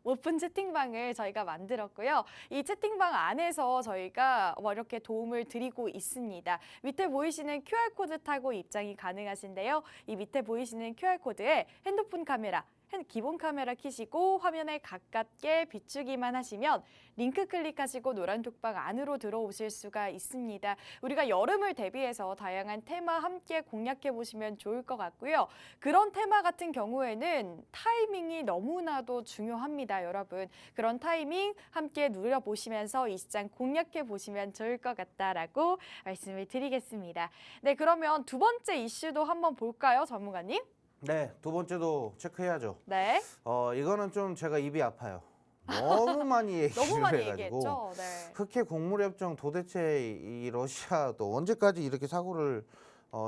오픈 채팅방을 저희가 만들었고요. 이 채팅방 안에서 저희가 이렇게 도움을 드리고 있습니다. 밑에 보이시는 QR코드 타고 입장이 가능하신데요. 이 밑에 보이시는 QR코드에 핸드폰 카메라, 기본 카메라 켜시고 화면에 가깝게 비추기만 하시면 링크 클릭하시고 노란 톡방 안으로 들어오실 수가 있습니다. 우리가 여름을 대비해서 다양한 테마 함께 공략해 보시면 좋을 것 같고요. 그런 테마 같은 경우에는 타이밍이 너무나도 중요합니다, 여러분. 그런 타이밍 함께 누려보시면서 이 시장 공략해 보시면 좋을 것 같다라고 말씀을 드리겠습니다. 네, 그러면 두 번째 이슈도 한번 볼까요, 전문가님? 네, 두 번째도 체크해야죠. 네. 이거는 좀 제가 입이 아파요. 너무 많이 얘기를 너무 많이 해가지고. 얘기했죠. 네. 흑해 곡물협정 도대체 이 러시아도 언제까지 이렇게 사고를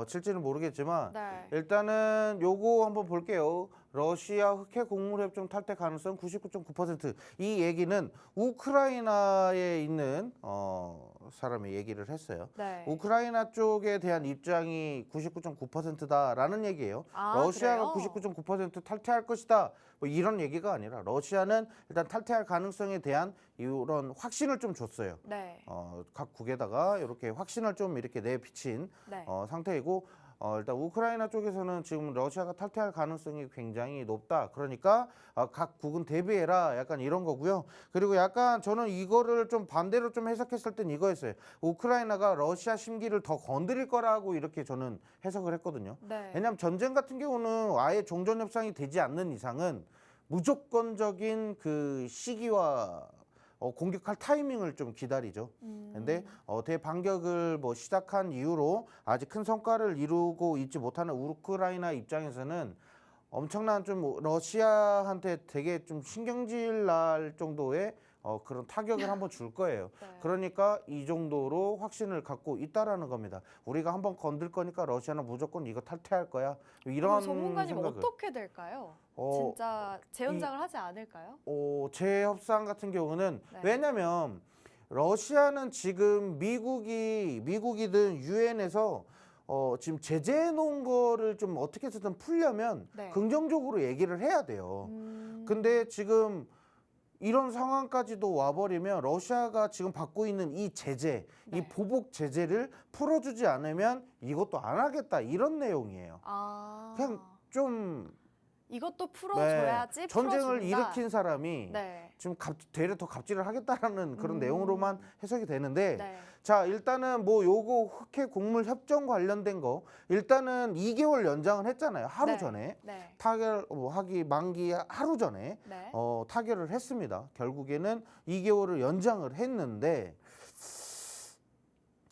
칠지는 모르겠지만 네. 일단은 요거 한번 볼게요. 러시아 흑해 곡물협정 탈퇴 가능성 99.9%. 이 얘기는 우크라이나에 있는 사람이 얘기를 했어요. 네. 우크라이나 쪽에 대한 입장이 99.9%다라는 얘기예요. 아, 러시아가 그래요? 99.9% 탈퇴할 것이다. 뭐 이런 얘기가 아니라 러시아는 일단 탈퇴할 가능성에 대한 이런 확신을 좀 줬어요. 네. 각 국에다가 이렇게 확신을 좀 이렇게 내비친 네. 상태이고 일단 우크라이나 쪽에서는 지금 러시아가 탈퇴할 가능성이 굉장히 높다. 그러니까 각 국은 대비해라. 약간 이런 거고요. 그리고 약간 저는 이거를 좀 반대로 좀 해석했을 땐 이거였어요. 우크라이나가 러시아 심기를 더 건드릴 거라고 이렇게 저는 해석을 했거든요. 네. 왜냐하면 전쟁 같은 경우는 아예 종전 협상이 되지 않는 이상은 무조건적인 그 시기와 공격할 타이밍을 좀 기다리죠. 근데 대반격을 뭐 시작한 이후로 아직 큰 성과를 이루고 있지 못하는 우크라이나 입장에서는 엄청난 좀 러시아한테 되게 좀 신경질 날 정도의 그런 타격을 한번 줄 거예요. 네. 그러니까 이 정도로 확신을 갖고 있다라는 겁니다. 우리가 한번 건들 거니까 러시아는 무조건 이거 탈퇴할 거야. 이런 전문가님 생각을. 어떻게 될까요? 어, 진짜 재연장을 하지 않을까요? 재협상 같은 경우는 네. 왜냐면 러시아는 지금 미국이든 유엔에서 지금 제재해 놓은 거를 좀 어떻게 해서든 풀려면 네. 긍정적으로 얘기를 해야 돼요. 근데 지금 이런 상황까지도 와버리면 러시아가 지금 받고 있는 이 제재, 네. 이 보복 제재를 풀어주지 않으면 이것도 안 하겠다 이런 내용이에요. 아. 그냥 좀 이것도 풀어줘야지. 전쟁을 풀어준다. 일으킨 사람이 네. 지금 되려 더 갑질을 하겠다라는 그런 음. 내용으로만 해석이 되는데 네. 자 일단은 뭐 요거 흑해 곡물 협정 관련된 거 일단은 2개월 연장을 했잖아요. 하루 네. 전에 네. 하기 만기 하루 전에 네. 타결을 했습니다. 결국에는 2개월을 연장을 했는데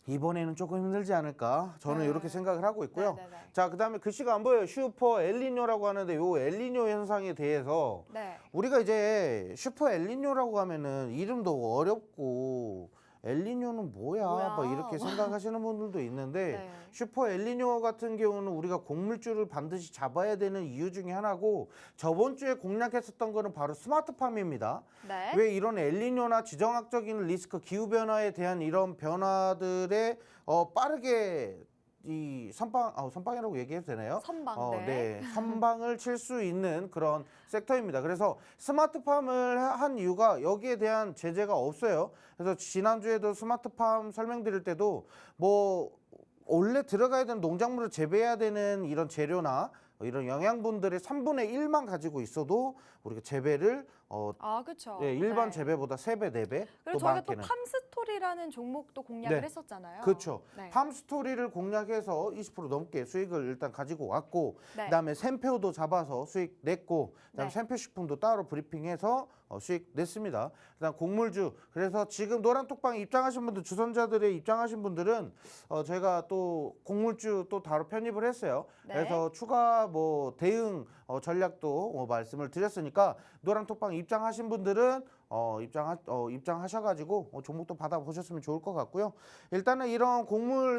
이번에는 조금 힘들지 않을까 저는 네. 이렇게 생각을 하고 있고요. 네, 네, 네. 자 그다음에 글씨가 안 보여요. 슈퍼 엘니뇨라고 하는데 요 엘니뇨 현상에 대해서 네. 우리가 이제 슈퍼 엘니뇨라고 하면은 이름도 어렵고 엘니뇨는 뭐야? 뭐야? 뭐 이렇게 생각하시는 분들도 있는데 네. 슈퍼 엘니뇨 같은 경우는 우리가 곡물줄을 반드시 잡아야 되는 이유 중에 하나고 저번 주에 공략했었던 거는 바로 스마트팜입니다. 네. 왜 이런 엘니뇨나 지정학적인 리스크, 기후 변화에 대한 이런 변화들에 빠르게 이 선방이라고 얘기해도 되나요? 선방. 네, 선방을 칠 수 있는 그런 섹터입니다. 그래서 스마트팜을 한 이유가 여기에 대한 제재가 없어요. 그래서 지난주에도 스마트팜 설명드릴 때도 뭐 원래 들어가야 되는 농작물을 재배해야 되는 이런 재료나 이런 영양분들의 3분의 1만 가지고 있어도 우리가 재배를 그렇죠. 일반 네. 재배보다 3배, 4배 그리고 또 저희가 많게는. 또 팜스토리라는 종목도 공략을 네. 했었잖아요. 그렇죠. 네. 팜스토리를 공략해서 20% 넘게 수익을 일단 가지고 왔고 네. 그다음에 샘표도 잡아서 수익 냈고 그다음에 네. 샘표식품도 따로 브리핑해서 수익 냈습니다. 그다음 곡물주. 그래서 지금 노란톡방 입장하신 분들, 주선자들의 입장하신 분들은 제가 또 곡물주 또 따로 편입을 했어요. 네. 그래서 추가 뭐 대응 전략도 말씀을 드렸으니까 노란톡방 입장하신 분들은 입장하셔가지고 종목도 받아보셨으면 좋을 것 같고요. 일단은 이런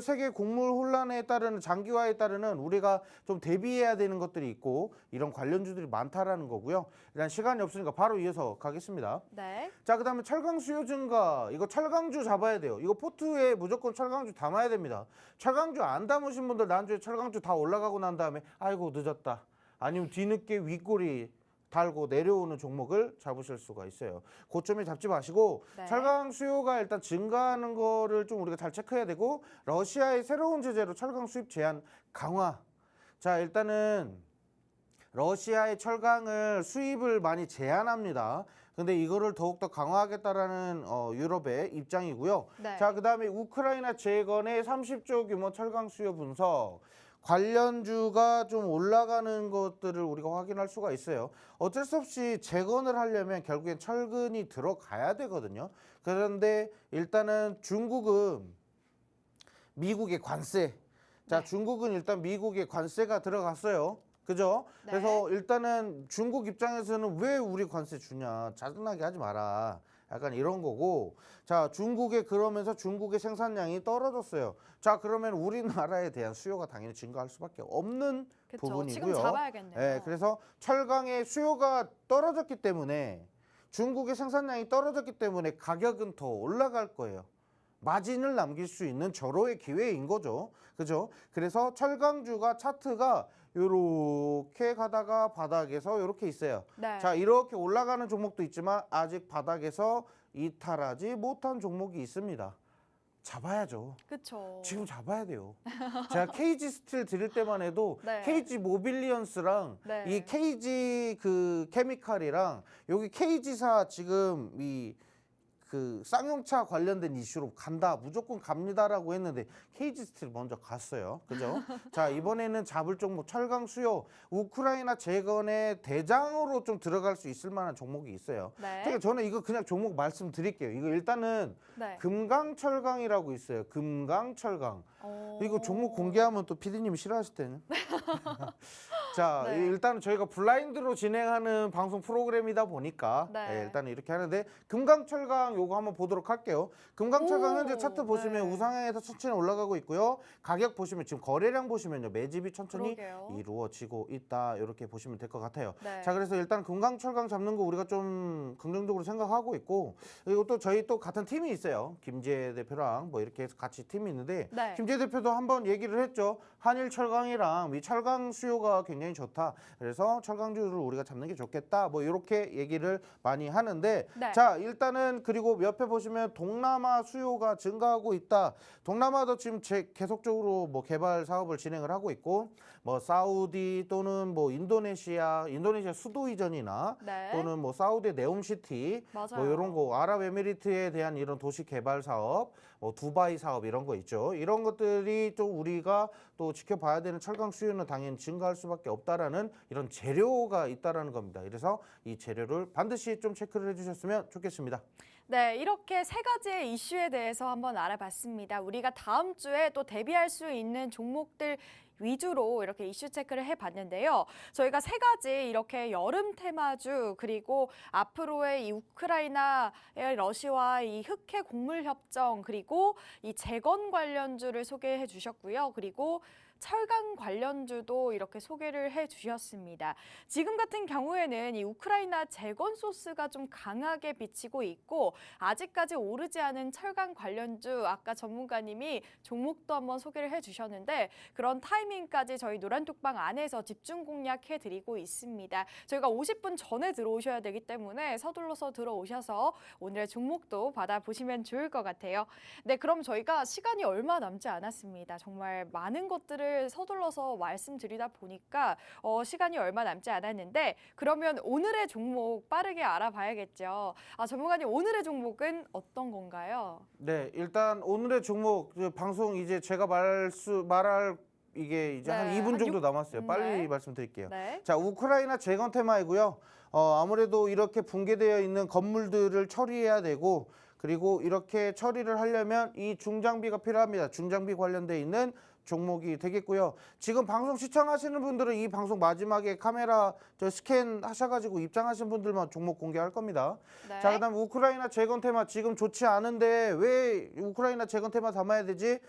세계 곡물 혼란에 따르는 장기화에 따르는 우리가 좀 대비해야 되는 것들이 있고 이런 관련주들이 많다라는 거고요. 일단 시간이 없으니까 바로 이어서 가겠습니다. 네. 자, 그다음에 철강 수요 증가. 이거 철강주 잡아야 돼요. 이거 포트에 무조건 철강주 담아야 됩니다. 철강주 안 담으신 분들 난주에 철강주 다 올라가고 난 다음에 아이고 늦었다. 아니면 뒤늦게 윗골이 달고 내려오는 종목을 잡으실 수가 있어요. 고점에 잡지 마시고 네. 철강 수요가 일단 증가하는 거를 좀 우리가 잘 체크해야 되고 러시아의 새로운 제재로 철강 수입 제한 강화. 자, 일단은 러시아의 철강을 수입을 많이 제한합니다. 근데 이거를 더욱더 강화하겠다라는 유럽의 입장이고요. 네. 자, 그다음에 우크라이나 재건의 30조 규모 철강 수요 분석. 관련주가 좀 올라가는 것들을 우리가 확인할 수가 있어요. 어쩔 수 없이 재건을 하려면 결국엔 철근이 들어가야 되거든요. 그런데 일단은 중국은 미국의 관세. 자, 네. 중국은 일단 미국의 관세가 들어갔어요. 그죠? 네. 그래서 일단은 중국 입장에서는 왜 우리 관세 주냐. 짜증나게 하지 마라. 약간 이런 거고. 자, 그러면서 중국의 생산량이 떨어졌어요. 자, 그러면 우리나라에 대한 수요가 당연히 증가할 수밖에 없는 그쵸. 부분이고요. 지금 잡아야겠네요. 네, 그래서 철강의 수요가 떨어졌기 때문에 중국의 생산량이 떨어졌기 때문에 가격은 더 올라갈 거예요. 마진을 남길 수 있는 절호의 기회인 거죠. 그죠? 그래서 철강주가 차트가 요렇게 가다가 바닥에서 요렇게 있어요. 네. 자, 이렇게 올라가는 종목도 있지만 아직 바닥에서 이탈하지 못한 종목이 있습니다. 잡아야죠. 그렇죠. 지금 잡아야 돼요. 제가 KG 스틸 드릴 때만 해도 네. KG 모빌리언스랑 네. 이 KG 그 케미칼이랑 여기 KG사 지금 그 쌍용차 관련된 이슈로 간다, 무조건 갑니다라고 했는데 KG 스틸 먼저 갔어요. 그죠? 자, 이번에는 잡을 종목 철강 수요, 우크라이나 재건의 대장으로 좀 들어갈 수 있을 만한 종목이 있어요. 네. 그러니까 저는 이거 그냥 종목 말씀드릴게요. 이거 일단은 네. 금강철강이라고 있어요. 금강철강. 이거 종목 공개하면 또 PD님이 싫어하실 때는. 자, 네. 일단은 저희가 블라인드로 진행하는 방송 프로그램이다 보니까 네. 일단은 이렇게 하는데 금강철강 요거 한번 보도록 할게요. 금강철강 오, 현재 차트 보시면 네. 우상향에서 천천히 올라가고 있고요. 가격 보시면 지금 거래량 보시면요. 매집이 천천히 그러게요. 이루어지고 있다. 이렇게 보시면 될 것 같아요. 네. 자, 그래서 일단 금강철강 잡는 거 우리가 좀 긍정적으로 생각하고 있고, 그리고 또 저희 또 같은 팀이 있어요. 김재 대표랑 뭐 이렇게 해서 같이 팀이 있는데 네. 김재 대표도 한번 얘기를 했죠. 한일 철강이랑 미 철강 수요가 굉장히 좋다. 그래서 철강주를 우리가 잡는 게 좋겠다. 뭐 이렇게 얘기를 많이 하는데 네. 자, 일단은 그리고 옆에 보시면 동남아 수요가 증가하고 있다. 동남아도 지금 계속적으로 뭐 개발 사업을 진행을 하고 있고 뭐 사우디 또는 뭐 인도네시아 수도 이전이나 네. 또는 뭐 사우디 네옴시티 맞아요. 뭐 이런 거 아랍에미리트에 대한 이런 도시 개발 사업, 뭐 두바이 사업 이런 거 있죠. 이런 것들이 좀 우리가 또 지켜봐야 되는 철강 수요는 당연히 증가할 수밖에 없다라는 이런 재료가 있다라는 겁니다. 그래서 이 재료를 반드시 좀 체크를 해주셨으면 좋겠습니다. 네, 이렇게 세 가지의 이슈에 대해서 한번 알아봤습니다. 우리가 다음 주에 또 대비할 수 있는 종목들 위주로 이렇게 이슈 체크를 해봤는데요. 저희가 세 가지 이렇게 여름 테마주 그리고 앞으로의 이 우크라이나의 러시아와 이 흑해 곡물 협정 그리고 이 재건 관련주를 소개해 주셨고요. 그리고 철강 관련주도 이렇게 소개를 해주셨습니다. 지금 같은 경우에는 이 우크라이나 재건 소스가 좀 강하게 비치고 있고 아직까지 오르지 않은 철강 관련주 아까 전문가님이 종목도 한번 소개를 해주셨는데 그런 타이밍까지 저희 노란톡방 안에서 집중 공략해드리고 있습니다. 저희가 50분 전에 들어오셔야 되기 때문에 서둘러서 들어오셔서 오늘의 종목도 받아보시면 좋을 것 같아요. 네, 그럼 저희가 시간이 얼마 남지 않았습니다. 정말 많은 것들을 서둘러서 말씀드리다 보니까 시간이 얼마 남지 않았는데 그러면 오늘의 종목 빠르게 알아봐야겠죠. 전문가님 오늘의 종목은 어떤 건가요? 네, 일단 오늘의 종목 방송 이제 제가 말할 이게 이제 한 네, 2분 한 정도 육- 남았어요. 빨리 네. 말씀드릴게요. 네. 자, 우크라이나 재건 테마이고요. 아무래도 이렇게 붕괴되어 있는 건물들을 처리해야 되고 그리고 이렇게 처리를 하려면 이 중장비가 필요합니다. 중장비 관련돼 있는 종목이 되겠고요. 지금 방송 시청하시는 분들은 이 방송 마지막에 카메라 스캔 하셔가지고 입장하신 분들만 종목 공개할 겁니다. 네. 자, 그다음 우크라이나 재건 테마 지금 좋지 않은데 왜 우크라이나 재건 테마 담아야 되지?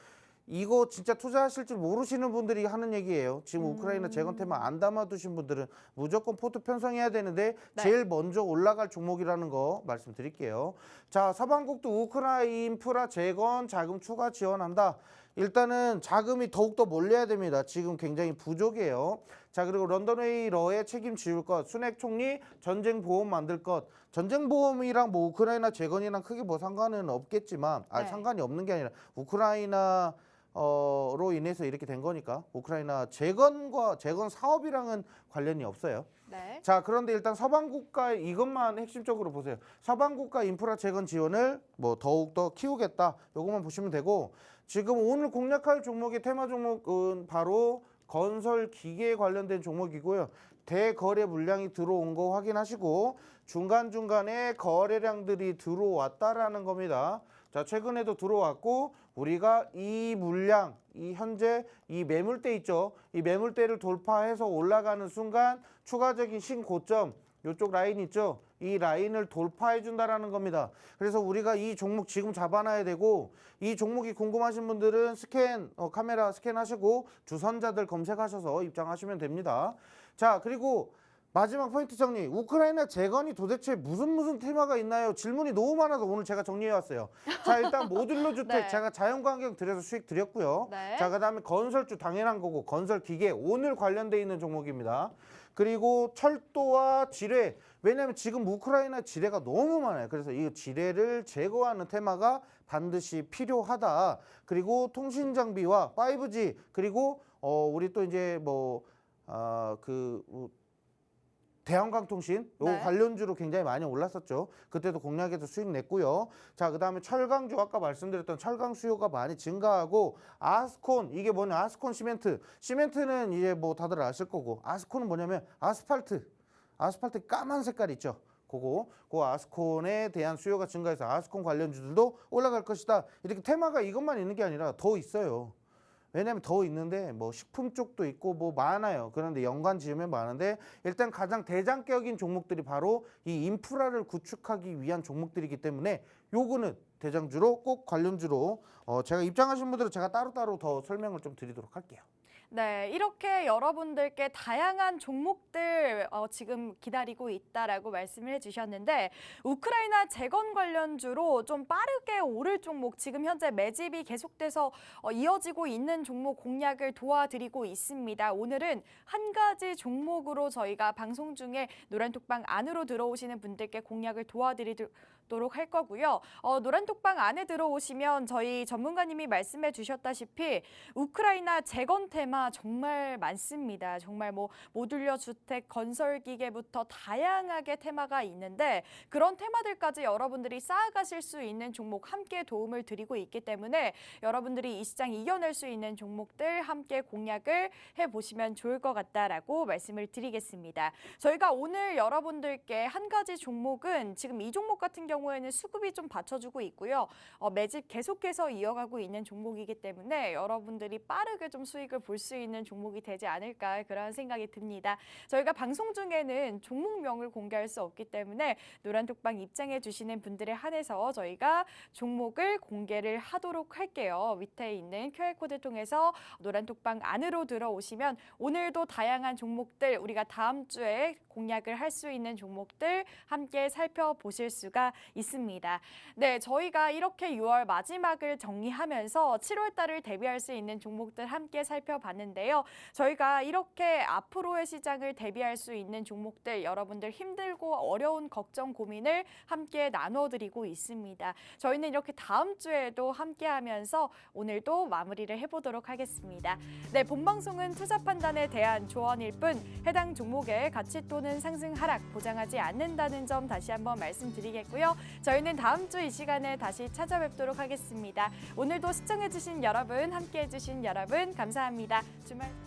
이거 진짜 투자하실 줄 모르시는 분들이 하는 얘기예요. 지금 우크라이나 재건 테마 안 담아두신 분들은 무조건 포트 편성해야 되는데 네. 제일 먼저 올라갈 종목이라는 거 말씀드릴게요. 자, 서방국도 우크라이나 인프라 재건 자금 추가 지원한다. 일단은 자금이 더욱더 몰려야 됩니다. 지금 굉장히 부족해요. 자, 그리고 런던웨이 러에 책임 지울 것, 순핵 총리 전쟁 보험 만들 것. 전쟁 보험이랑 뭐 우크라이나 재건이랑 크게 뭐 상관은 없겠지만, 네. 상관이 없는 게 아니라 우크라이나 로 인해서 이렇게 된 거니까 우크라이나 재건과 재건 사업이랑은 관련이 없어요. 네. 자, 그런데 일단 서방 국가 이것만 핵심적으로 보세요. 서방 국가 인프라 재건 지원을 뭐 더욱 더 키우겠다. 요것만 보시면 되고 지금 오늘 공략할 종목의 테마 종목은 바로 건설 기계에 관련된 종목이고요. 대거래 물량이 들어온 거 확인하시고 중간중간에 거래량들이 들어왔다라는 겁니다. 자, 최근에도 들어왔고 우리가 이 물량, 이 현재 이 매물대 있죠. 이 매물대를 돌파해서 올라가는 순간 추가적인 신고점 이쪽 라인 있죠. 이 라인을 돌파해 준다라는 겁니다. 그래서 우리가 이 종목 지금 잡아놔야 되고 이 종목이 궁금하신 분들은 카메라 스캔하시고 주선자들 검색하셔서 입장하시면 됩니다. 자, 그리고 마지막 포인트 정리. 우크라이나 재건이 도대체 무슨 테마가 있나요? 질문이 너무 많아서 오늘 제가 정리해 왔어요. 자, 일단 모듈러 주택 네. 제가 자연환경 들여서 수익 드렸고요. 네. 자, 그다음에 건설주 당연한 거고 건설 기계 오늘 관련돼 있는 종목입니다. 그리고 철도와 지뢰. 왜냐하면 지금 우크라이나 지뢰가 너무 많아요. 그래서 이 지뢰를 제거하는 테마가 반드시 필요하다. 그리고 통신 장비와 5G 그리고 우리 또 이제 대한강통신 요 네. 관련주로 굉장히 많이 올랐었죠. 그때도 공략해서 수익 냈고요. 자, 그다음에 철강주 아까 말씀드렸던 철강 수요가 많이 증가하고 아스콘 이게 뭐냐? 아스콘 시멘트. 시멘트는 이제 뭐 다들 아실 거고 아스콘은 뭐냐면 아스팔트 까만 색깔 있죠. 그 아스콘에 대한 수요가 증가해서 아스콘 관련주들도 올라갈 것이다. 이렇게 테마가 이것만 있는 게 아니라 더 있어요. 왜냐면 더 있는데 뭐 식품 쪽도 있고 뭐 많아요. 그런데 연관 지으면 많은데 일단 가장 대장격인 종목들이 바로 이 인프라를 구축하기 위한 종목들이기 때문에 요거는 대장주로 꼭 관련주로 제가 입장하신 분들은 제가 따로따로 더 설명을 좀 드리도록 할게요. 네, 이렇게 여러분들께 다양한 종목들 지금 기다리고 있다라고 말씀을 해주셨는데 우크라이나 재건 관련주로 좀 빠르게 오를 종목 지금 현재 매집이 계속돼서 이어지고 있는 종목 공략을 도와드리고 있습니다. 오늘은 한 가지 종목으로 저희가 방송 중에 노란톡방 안으로 들어오시는 분들께 공략을 도와드리도록 할 거고요. 노란톡방 안에 들어오시면 저희 전문가님이 말씀해 주셨다시피 우크라이나 재건 테마 정말 많습니다. 정말 뭐 모듈러 주택, 건설 기계부터 다양하게 테마가 있는데 그런 테마들까지 여러분들이 쌓아가실 수 있는 종목 함께 도움을 드리고 있기 때문에 여러분들이 이 시장 이겨낼 수 있는 종목들 함께 공략을 해보시면 좋을 것 같다라고 말씀을 드리겠습니다. 저희가 오늘 여러분들께 한 가지 종목은 지금 이 종목 같은 경우 경우에는 수급이 좀 받쳐주고 있고요. 매집 계속해서 이어가고 있는 종목이기 때문에 여러분들이 빠르게 좀 수익을 볼 수 있는 종목이 되지 않을까 그런 생각이 듭니다. 저희가 방송 중에는 종목명을 공개할 수 없기 때문에 노란톡방 입장해 주시는 분들에 한해서 저희가 종목을 공개를 하도록 할게요. 밑에 있는 QR코드 통해서 노란톡방 안으로 들어오시면 오늘도 다양한 종목들 우리가 다음 주에 공략을 할 수 있는 종목들 함께 살펴보실 수가 있습니다. 네, 저희가 이렇게 6월 마지막을 정리하면서 7월 달을 대비할 수 있는 종목들 함께 살펴봤는데요. 저희가 이렇게 앞으로의 시장을 대비할 수 있는 종목들 여러분들 힘들고 어려운 걱정 고민을 함께 나눠드리고 있습니다. 저희는 이렇게 다음 주에도 함께하면서 오늘도 마무리를 해보도록 하겠습니다. 네, 본방송은 투자 판단에 대한 조언일 뿐 해당 종목의 가치 또는 상승 하락 보장하지 않는다는 점 다시 한번 말씀드리겠고요. 저희는 다음 주 이 시간에 다시 찾아뵙도록 하겠습니다. 오늘도 시청해주신 여러분, 함께해주신 여러분 감사합니다. 주말